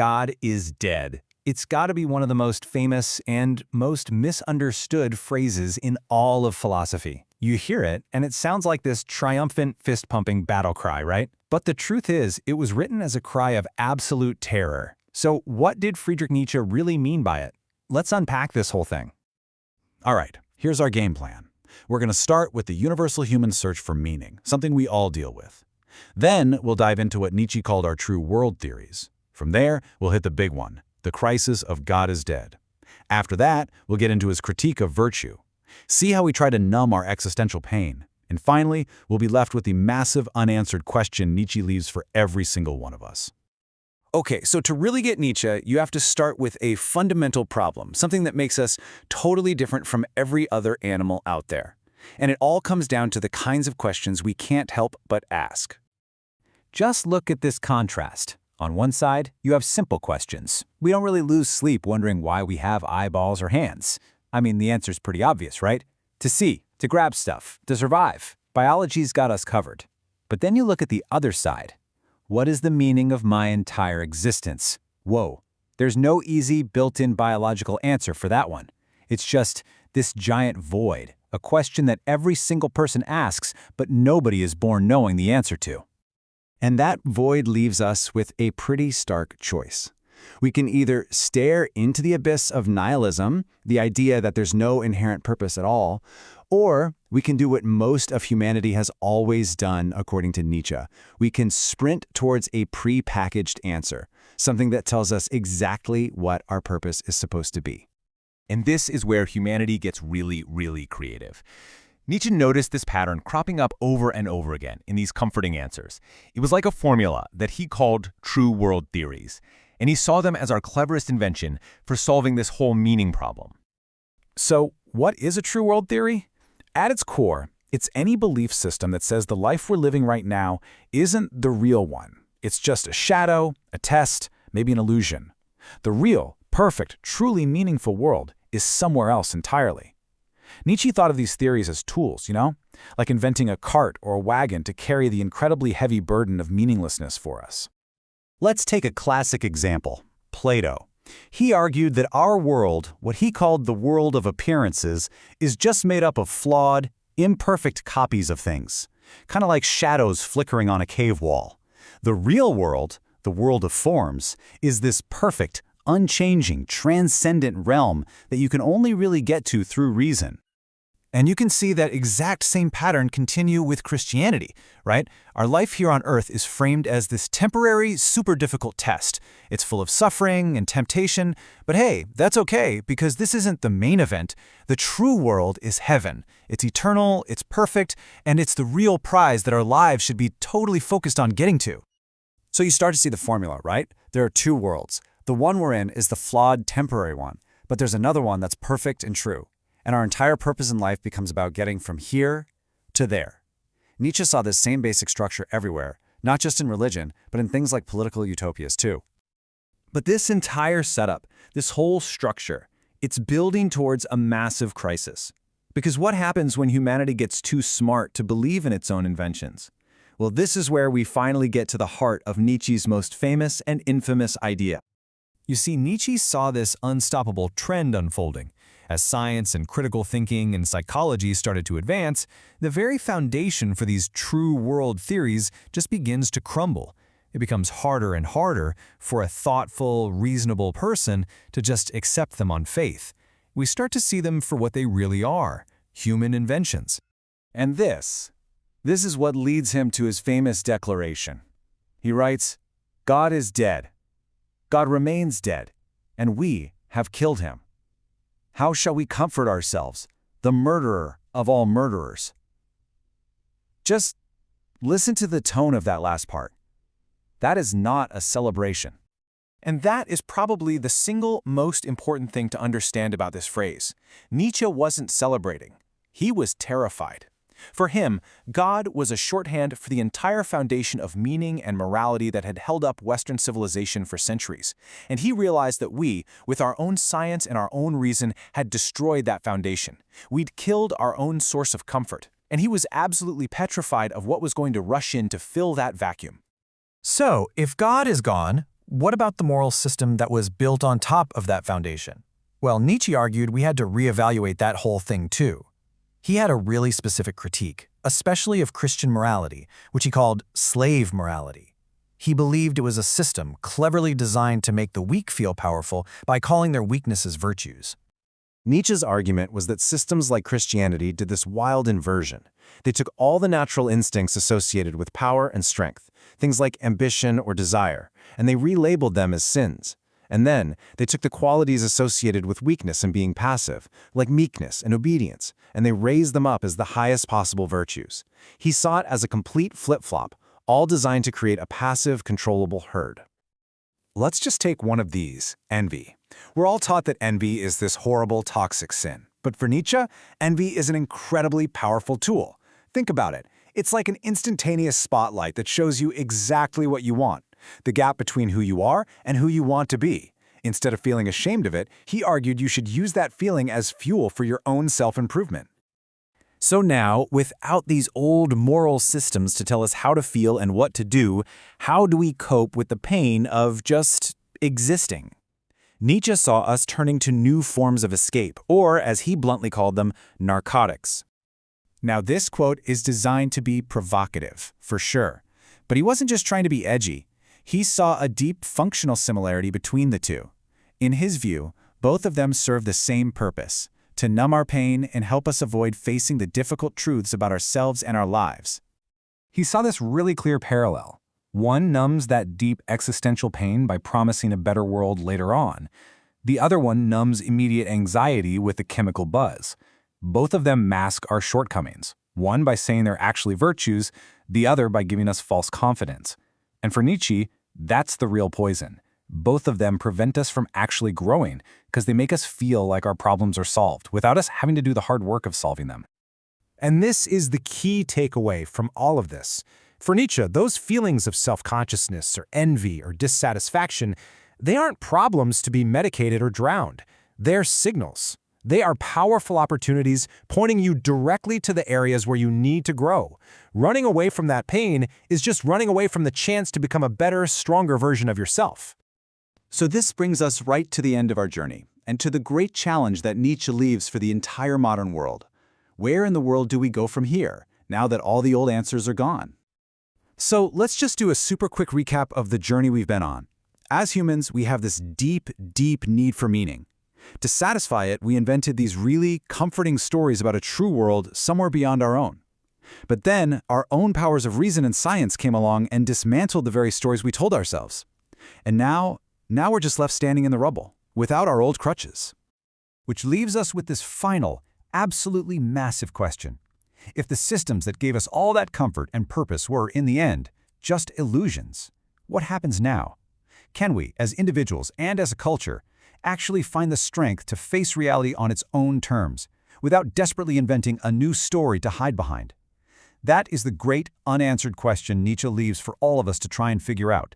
God is dead. It's got to be one of the most famous and most misunderstood phrases in all of philosophy. You hear it, and it sounds like this triumphant, fist-pumping battle cry, right? But the truth is, it was written as a cry of absolute terror. So what did Friedrich Nietzsche really mean by it? Let's unpack this whole thing. All right, here's our game plan. We're going to start with the universal human search for meaning, something we all deal with. Then we'll dive into what Nietzsche called our true world theories. From there, we'll hit the big one, the crisis of God is dead. After that, we'll get into his critique of virtue. See how we try to numb our existential pain. And finally, we'll be left with the massive unanswered question Nietzsche leaves for every single one of us. Okay, so to really get Nietzsche, you have to start with a fundamental problem, something that makes us totally different from every other animal out there. And it all comes down to the kinds of questions we can't help but ask. Just look at this contrast. On one side, you have simple questions. We don't really lose sleep wondering why we have eyeballs or hands. I mean, the answer's pretty obvious, right? To see, to grab stuff, to survive. Biology's got us covered. But then you look at the other side. What is the meaning of my entire existence? Whoa, there's no easy built-in biological answer for that one. It's just this giant void, a question that every single person asks, but nobody is born knowing the answer to. And that void leaves us with a pretty stark choice. We can either stare into the abyss of nihilism, the idea that there's no inherent purpose at all, or we can do what most of humanity has always done, according to Nietzsche. We can sprint towards a pre-packaged answer, something that tells us exactly what our purpose is supposed to be. And this is where humanity gets really, really creative. Nietzsche noticed this pattern cropping up over and over again in these comforting answers. It was like a formula that he called true world theories, and he saw them as our cleverest invention for solving this whole meaning problem. So, what is a true world theory? At its core, it's any belief system that says the life we're living right now isn't the real one. It's just a shadow, a test, maybe an illusion. The real, perfect, truly meaningful world is somewhere else entirely. Nietzsche thought of these theories as tools, like inventing a cart or a wagon to carry the incredibly heavy burden of meaninglessness for us. Let's take a classic example, Plato. He argued that our world, what he called the world of appearances, is just made up of flawed, imperfect copies of things, kind of like shadows flickering on a cave wall. The real world, the world of forms, is this perfect, unchanging, transcendent realm that you can only really get to through reason. And you can see that exact same pattern continue with Christianity, right? Our life here on earth is framed as this temporary, super difficult test. It's full of suffering and temptation, but hey, that's okay because this isn't the main event. The true world is heaven. It's eternal, it's perfect, and it's the real prize that our lives should be totally focused on getting to. So you start to see the formula, right? There are two worlds. The one we're in is the flawed, temporary one, but there's another one that's perfect and true. And our entire purpose in life becomes about getting from here to there. Nietzsche saw this same basic structure everywhere, not just in religion, but in things like political utopias too. But this entire setup, this whole structure, it's building towards a massive crisis. Because what happens when humanity gets too smart to believe in its own inventions? Well, this is where we finally get to the heart of Nietzsche's most famous and infamous idea. You see, Nietzsche saw this unstoppable trend unfolding. As science and critical thinking and psychology started to advance, the very foundation for these true world theories just begins to crumble. It becomes harder and harder for a thoughtful, reasonable person to just accept them on faith. We start to see them for what they really are, human inventions. And this is what leads him to his famous declaration. He writes, "God is dead. God remains dead, and we have killed him. How shall we comfort ourselves, the murderer of all murderers?" Just listen to the tone of that last part. That is not a celebration. And that is probably the single most important thing to understand about this phrase. Nietzsche wasn't celebrating. He was terrified. For him, God was a shorthand for the entire foundation of meaning and morality that had held up Western civilization for centuries. And he realized that we, with our own science and our own reason, had destroyed that foundation. We'd killed our own source of comfort. And he was absolutely petrified of what was going to rush in to fill that vacuum. So, if God is gone, what about the moral system that was built on top of that foundation? Well, Nietzsche argued we had to reevaluate that whole thing too. He had a really specific critique, especially of Christian morality, which he called slave morality. He believed it was a system cleverly designed to make the weak feel powerful by calling their weaknesses virtues. Nietzsche's argument was that systems like Christianity did this wild inversion. They took all the natural instincts associated with power and strength, things like ambition or desire, and they relabeled them as sins. And then, they took the qualities associated with weakness and being passive, like meekness and obedience, and they raised them up as the highest possible virtues. He saw it as a complete flip-flop, all designed to create a passive, controllable herd. Let's just take one of these, envy. We're all taught that envy is this horrible, toxic sin. But for Nietzsche, envy is an incredibly powerful tool. Think about it. It's like an instantaneous spotlight that shows you exactly what you want, the gap between who you are and who you want to be. Instead of feeling ashamed of it, he argued you should use that feeling as fuel for your own self-improvement. So now, without these old moral systems to tell us how to feel and what to do, how do we cope with the pain of just existing? Nietzsche saw us turning to new forms of escape, or, as he bluntly called them, narcotics. Now, this quote is designed to be provocative, for sure. But he wasn't just trying to be edgy. He saw a deep functional similarity between the two. In his view, both of them serve the same purpose: to numb our pain and help us avoid facing the difficult truths about ourselves and our lives. He saw this really clear parallel. One numbs that deep existential pain by promising a better world later on. The other one numbs immediate anxiety with a chemical buzz. Both of them mask our shortcomings, one by saying they're actually virtues, the other by giving us false confidence. And for Nietzsche, that's the real poison. Both of them prevent us from actually growing because they make us feel like our problems are solved without us having to do the hard work of solving them. And this is the key takeaway from all of this. For Nietzsche, those feelings of self-consciousness or envy or dissatisfaction, they aren't problems to be medicated or drowned. They're signals. They are powerful opportunities pointing you directly to the areas where you need to grow. Running away from that pain is just running away from the chance to become a better, stronger version of yourself. So this brings us right to the end of our journey, and to the great challenge that Nietzsche leaves for the entire modern world. Where in the world do we go from here, now that all the old answers are gone? So let's just do a super quick recap of the journey we've been on. As humans, we have this deep, deep need for meaning. To satisfy it, we invented these really comforting stories about a true world somewhere beyond our own. But then, our own powers of reason and science came along and dismantled the very stories we told ourselves. And now we're just left standing in the rubble, without our old crutches. Which leaves us with this final, absolutely massive question. If the systems that gave us all that comfort and purpose were, in the end, just illusions, what happens now? Can we, as individuals and as a culture, actually find the strength to face reality on its own terms, without desperately inventing a new story to hide behind? That is the great, unanswered question Nietzsche leaves for all of us to try and figure out.